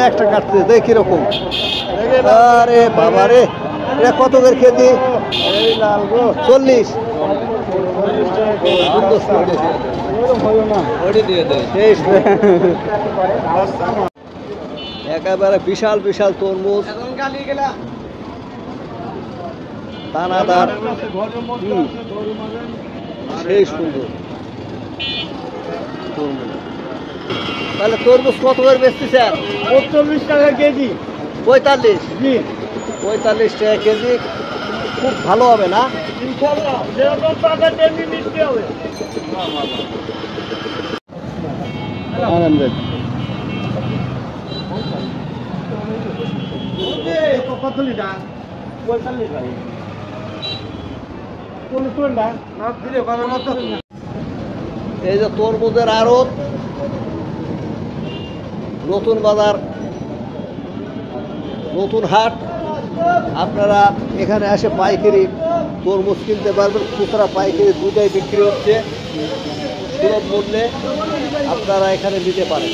একটা কাটছে দেখ কিরকম। আরে বাবা রে, এটা কত করে কেজি? 40। একেবারে বিশাল বিশাল তরমুজ, দানাদার, সেই সুন্দর তরমুজ। তাহলে তরমুজ কত করে বেচতেছেন? 40 টাকা কেজি। 45? জি, 45 টাকা কেজি। খুব ভালো হবে না? ইনশাআল্লাহ, যেরকম টাকা তেমনি মিষ্টি হবে। এই যে তরমুজের আড়ত, নতুন বাজার, নতুন হাট। আপনারা এখানে এসে পাইকারি তরমুজ কিনতে পারবেন, খুচরা পাইকারি দুটাই বিক্রি হচ্ছে সুলভ মূল্যে। আপনারা এখানে নিতে পারেন।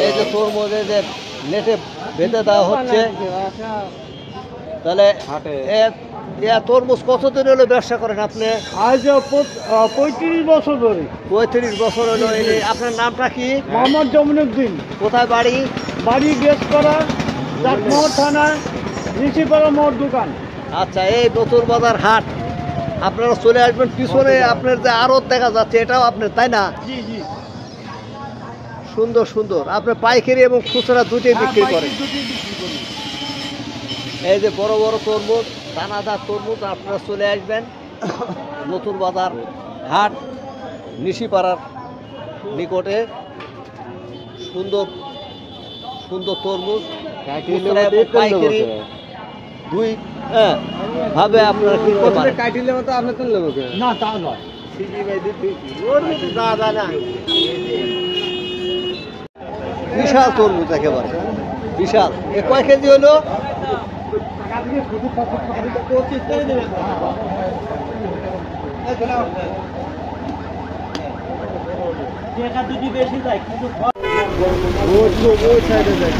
এই যে তরমুজে যে নেটে বেঁধে দেওয়া হচ্ছে, তাহলে তরমুজ কতদিন হলো ব্যবসা করেন আপনি? আজ 35 বছর ধরে। 35 বছর হলো। আপনার নামটা কি? মোহাম্মদ জমিনুদ্দিন। কোথায় বাড়ি? বাড়ি গেছপাড়া, চাটমোহর থানা, ঋষিপাড়া মোড় দোকান। আচ্ছা, এই নতুন বাজার হাট আপনারা চলে আসবেন। পিছনে আপনার যে আড়ত দেখা যাচ্ছে, এটাও আপনার, তাই না? জি জি, সুন্দর সুন্দর। আপনি পাইকারি এবং খুচরা দুটোই বিক্রি করেন। এই যে বড় বড় তরমুজ, দানাদার তরমুজ, আপনারা চলে আসবেন নতুন বাজার হাট, নিশিপাড়ার নিকটে। সুন্দর সুন্দর তরমুজ, খুচরা এবং পাইকারি দুই ভাবে আপনারা কিনতে পারেন। না তা নয়। বিশাল তরমুজ, একেবারে বিশাল। এ কয় কেজি হলো? বেশি যায় কিন্তু ওই সাইডে যায়।